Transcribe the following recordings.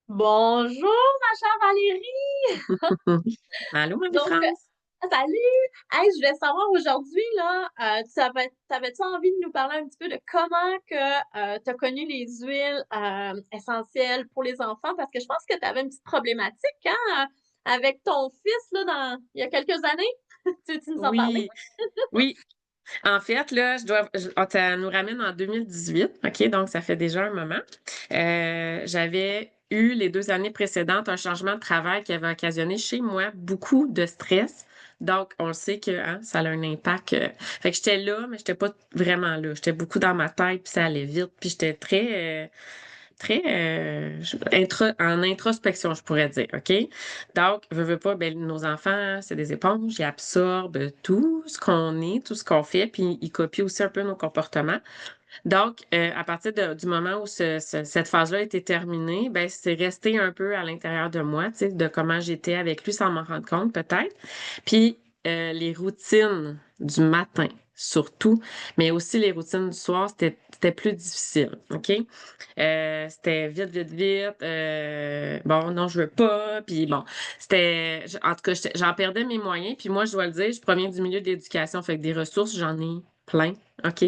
Bonjour, ma chère Valérie! Allô, Donc, Marie-France? salut! Hey, je voulais savoir aujourd'hui, là, t'avais-tu envie de nous parler un petit peu de comment que tu as connu les huiles essentielles pour les enfants? Parce que je pense que tu avais une petite problématique, hein, avec ton fils, là, il y a quelques années. Tu veux-tu nous en parler? Oui, oui. En fait, là, ça nous ramène en 2018, OK? Donc, ça fait déjà un moment. J'avais eu les 2 années précédentes un changement de travail qui avait occasionné chez moi beaucoup de stress. Donc, on le sait que, hein, ça a un impact. Fait que j'étais là, mais j'étais pas vraiment là. J'étais beaucoup dans ma tête, puis ça allait vite, puis j'étais très en introspection, je pourrais dire, OK? Donc, veux pas, ben, nos enfants, c'est des éponges, ils absorbent tout ce qu'on est, tout ce qu'on fait, puis ils copient aussi un peu nos comportements. Donc, à partir du moment où cette phase-là a été terminée, ben, c'est resté un peu à l'intérieur de moi, tu sais, de comment j'étais avec lui sans m'en rendre compte, peut-être. Puis, les routines du matin, surtout, mais aussi les routines du soir, c'était plus difficile, OK? C'était vite, vite, vite. Bon, non, je veux pas. Puis bon, en tout cas, j'en perdais mes moyens. Puis moi, je dois le dire, je proviens du milieu de l'éducation. Fait que des ressources, j'en ai plein. OK?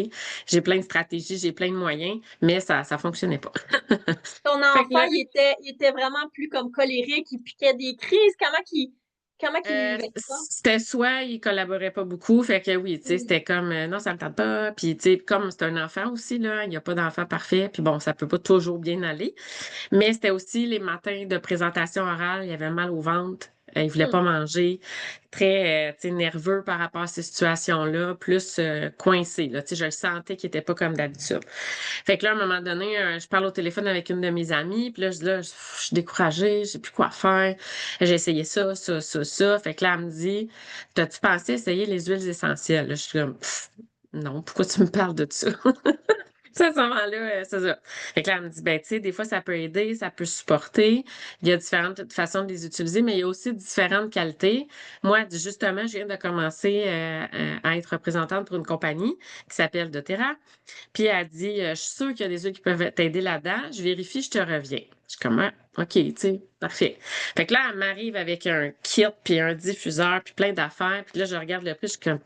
J'ai plein de stratégies, j'ai plein de moyens, mais ça fonctionnait pas. Ton Fait que enfant, là, il était vraiment plus comme colérique, il piquait des crises. Comment qu'il vivait ça? c'était soit il collaborait pas beaucoup, fait que oui, tu sais, Mmh. c'était comme non, ça me tente pas. Puis tu sais, comme c'est un enfant aussi là, il n'y a pas d'enfant parfait. Puis bon, ça peut pas toujours bien aller. Mais c'était aussi les matins de présentation orale, il avait mal au ventre, il voulait Mmh. pas manger, très, tu sais, nerveux par rapport à ces situations-là, plus, coincé, là. Tu sais, je le sentais qu'il était pas comme d'habitude. Fait que là, à un moment donné, je parle au téléphone avec une de mes amies, puis là, je suis découragée, je sais plus quoi faire. J'ai essayé ça, ça, ça, ça. Fait que là, elle me dit: «T'as-tu pensé essayer les huiles essentielles?» Là, je suis comme: Non, pourquoi tu me parles de ça?» Ça, à ce moment-là, c'est ça. Fait que là, elle me dit: «Ben, tu sais, des fois, ça peut aider, ça peut supporter. Il y a différentes façons de les utiliser, mais il y a aussi différentes qualités». Moi, elle dit: «Justement, je viens de commencer, à être représentante pour une compagnie qui s'appelle doTERRA. Puis elle dit: «Je suis sûre qu'il y a des huiles qui peuvent t'aider là-dedans. Je vérifie, je te reviens». Je suis comme: «Ah, OK, tu sais, parfait». Fait que là, elle m'arrive avec un kit, puis un diffuseur, puis plein d'affaires. Puis là, je regarde le prix, je suis comme: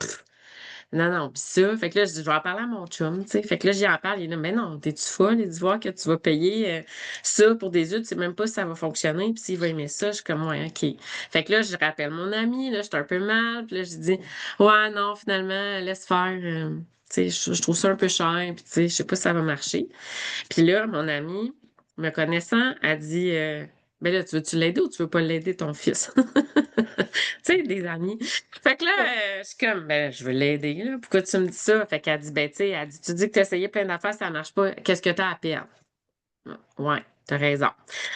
non, non, pis ça, fait que là, je dis: «Je vais en parler à mon chum», tu sais. Fait que là, j'y en parle, il est là: «Mais non, t'es-tu folle?» Il dit: «Voir que tu vas payer, ça pour des huiles, tu sais même pas si ça va fonctionner, puis s'il va aimer ça». Je suis comme: «Ouais, OK». Fait que là, je rappelle mon ami, là, j'étais un peu mal, puis là, je dis: «Ouais, non, finalement, laisse faire, tu sais, je trouve ça un peu cher, puis tu sais, je sais pas si ça va marcher». Puis là, mon amie, me connaissant, a dit, «Ben là, tu veux-tu l'aider ou tu veux pas l'aider, ton fils?» Tu sais, des amis. Fait que là, je suis comme: «Ben, je veux l'aider, là. Pourquoi tu me dis ça?» Fait qu'elle dit: «Ben, tu sais», elle dit: «Tu dis que tu as essayé plein d'affaires, ça marche pas. Qu'est-ce que tu as à perdre?» Ouais, tu as raison.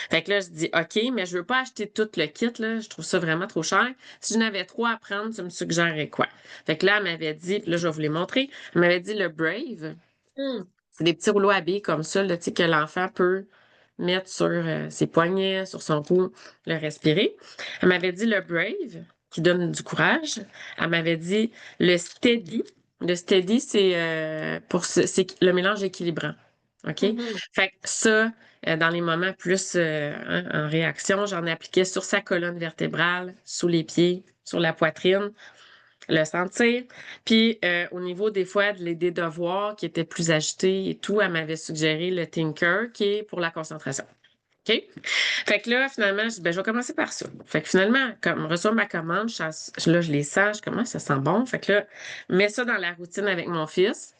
Fait que là, je dis: «OK, mais je veux pas acheter tout le kit, là. Je trouve ça vraiment trop cher. Si j'en avais 3 à prendre, tu me suggérerais quoi?» Fait que là, elle m'avait dit, puis là, je vais vous les montrer. Elle m'avait dit le Brave. Mmh. C'est des petits rouleaux à billes comme ça, là, tu sais, que l'enfant peut mettre sur, ses poignets, sur son cou, le respirer. Elle m'avait dit le Brave, qui donne du courage. Elle m'avait dit le Steady. Le Steady, c'est le mélange équilibrant. OK? Mmh mh. Fait que ça, dans les moments plus, hein, en réaction, j'en appliquais sur sa colonne vertébrale, sous les pieds, sur la poitrine. Le sentir. Puis, au niveau des fois des devoirs qui étaient plus agités et tout, elle m'avait suggéré le Tinker qui est pour la concentration. OK? Fait que là, finalement, je dis: «Ben, je vais commencer par ça». Fait que finalement, comme je reçois ma commande, là, je les sens, je commence, ça sent bon. Fait que là, mets ça dans la routine avec mon fils.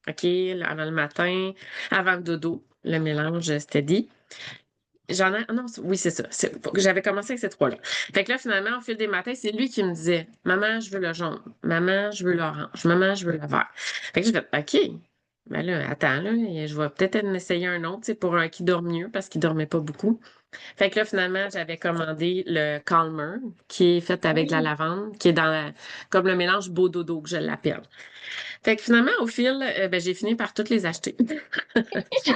OK, là, avant le matin, avant le dodo, le mélange, steady. J'en ai ah non, oui, c'est ça. J'avais commencé avec ces 3 là. Fait que là, finalement, au fil des matins, c'est lui qui me disait: «Maman, je veux le jaune. Maman, je veux l'orange. Maman, je veux le vert». Fait que j'ai fait: «OK, ben là, attends, là, je vais peut-être en essayer un autre, tu sais, pour un qui dort mieux», parce qu'il dormait pas beaucoup. Fait que là, finalement, j'avais commandé le Calmer, qui est fait avec de la Mmh. lavande, qui est comme le mélange beau dodo que je l'appelle. Fait que finalement, au fil, ben, j'ai fini par toutes les acheter. Les kits.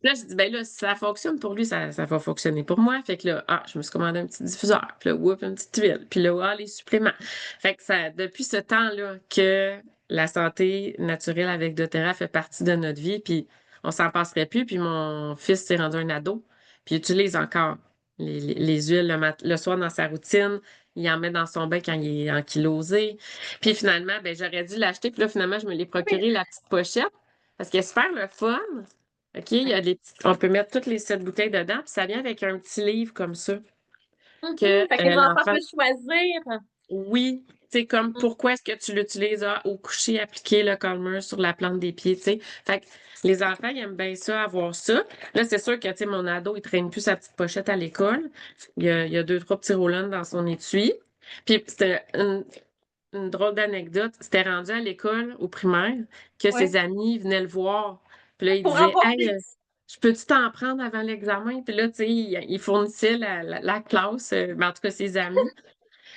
Là, je dis: «Ben là, si ça fonctionne pour lui, ça va fonctionner pour moi». Fait que là, je me suis commandé un petit diffuseur, puis là, whoop, une petite huile, puis là, les suppléments. Fait que ça depuis ce temps-là que la santé naturelle avec doTERRA fait partie de notre vie, puis on s'en passerait plus. Puis mon fils s'est rendu un ado, Puis il utilise encore les huiles le soir dans sa routine. Il en met dans son bain quand il est ankylosé. Puis finalement, ben j'aurais dû l'acheter. Puis là, finalement, je me l'ai Oui. procuré, la petite pochette, parce qu'elle est super le fun. OK? Il y a on peut mettre toutes les 7 bouteilles dedans. Puis ça vient avec un petit livre comme ça que Fait que les enfants l'enfant. peuvent choisir. Oui, tu sais, comme Mm. pourquoi est-ce que tu l'utilises au coucher, appliquer le calmer sur la plante des pieds, tu sais. Fait que les enfants, ils aiment bien ça, avoir ça. Là, c'est sûr que, tu sais, mon ado, il traîne plus sa petite pochette à l'école. Il y a deux, trois petits rollants dans son étui. Puis c'était une drôle d'anecdote. C'était rendu à l'école, au primaire, que Ouais. ses amis venaient le voir. Puis là, il Pour disait, avoir hey, des je peux-tu t'en prendre avant l'examen? Puis là, tu sais, il fournissait la classe, ben, en tout cas ses amis.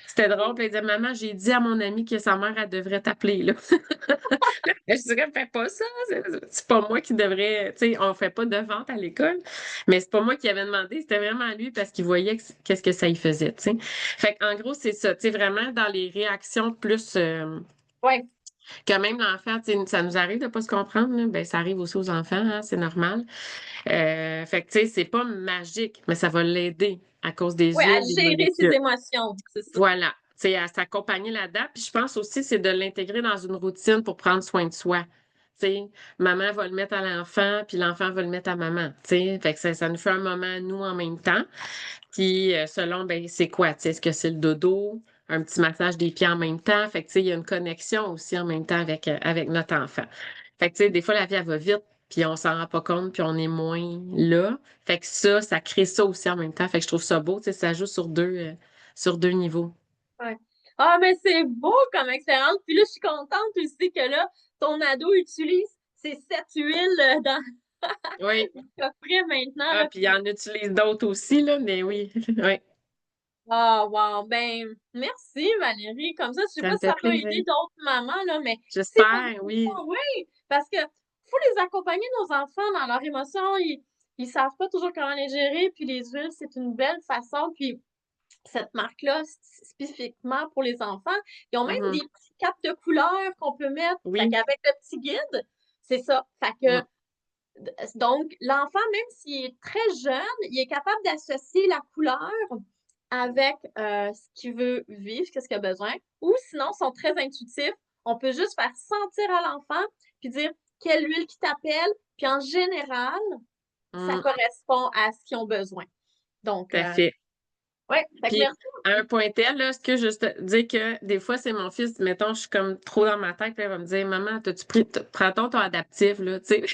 C'était drôle. Puis elle disait, maman, j'ai dit à mon amie que sa mère, elle devrait t'appeler, là. Je dirais, fais pas ça. C'est pas moi qui devrais. Tu sais, on fait pas de vente à l'école. Mais c'est pas moi qui avais demandé. C'était vraiment lui parce qu'il voyait qu'est-ce que ça y faisait, tu sais. Fait qu'en gros, c'est ça. Tu sais, vraiment dans les réactions plus. Ouais. Que même l'enfant, tu sais, ça nous arrive de pas se comprendre, là. Ben, ça arrive aussi aux enfants, hein, c'est normal. Fait que, tu sais, c'est pas magique, mais ça va l'aider à cause des Ouais, à huiles, des gérer ses molécules. émotions, c'est ça. Voilà. C'est à s'accompagner là-dedans. Puis je pense aussi, c'est de l'intégrer dans une routine pour prendre soin de soi. Tu sais, maman va le mettre à l'enfant, puis l'enfant va le mettre à maman. Tu sais, fait que ça nous fait un moment à nous en même temps. Puis selon, ben, c'est quoi? Tu sais, est-ce que c'est le dodo? Un petit massage des pieds en même temps. Fait que, tu sais, il y a une connexion aussi en même temps avec notre enfant. Fait que, tu sais, des fois, la vie, elle va vite, puis on s'en rend pas compte, puis on est moins là. Fait que ça crée ça aussi en même temps. Fait que je trouve ça beau, tu sais, ça joue sur deux niveaux. Ouais. Ah, mais c'est beau comme expérience. Puis là, je suis contente aussi que là, ton ado utilise ces 7 huiles dans Oui. le coffret maintenant, Ah, là. puis il y en utilise d'autres aussi, là, mais oui. Oui, Ah, wow. Ben, merci Valérie. Comme ça, je sais ça pas me si fait ça peut plaisir. aider d'autres mamans, là, mais c'est pas J'espère, oui. oui, parce que faut les accompagner, nos enfants, dans leurs émotions. Ils savent pas toujours comment les gérer, puis les huiles, c'est une belle façon. Puis cette marque-là, spécifiquement pour les enfants, ils ont même des Mhm. petits capes de couleurs qu'on peut mettre. Fait Oui. qu'avec le petit guide, c'est ça. Fait Mm. que donc, l'enfant, même s'il est très jeune, il est capable d'associer la couleur avec ce qu'il veut vivre, qu'est-ce qu'il a besoin. Ou sinon, ils sont très intuitifs. On peut juste faire sentir à l'enfant, puis dire quelle huile qui t'appelle. Puis en général, ça Mm. correspond à ce qu'ils ont besoin. Donc, Tout à fait. ouais, fait que Puis, merci à un beaucoup. point tel, là, ce que je te dire que des fois, c'est mon fils, mettons, je suis comme trop dans ma tête, puis il va me dire, maman, t'as-tu pris, prends-ton ton adaptif, là, tu sais.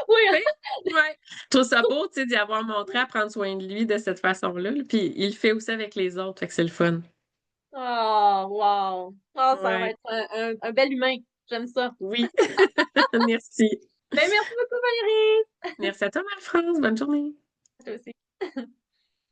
Oui, Tu sais? Ouais. Je trouve ça beau, tu sais, d'y avoir montré à prendre soin de lui de cette façon-là, là. Puis, il le fait aussi avec les autres, fait que c'est le fun. oh, wow. Oh, ça va Ouais. être un bel humain. J'aime ça. Oui. Merci. Ben, merci beaucoup, Valérie. Merci à toi, Marie-France. Bonne journée. Toi aussi.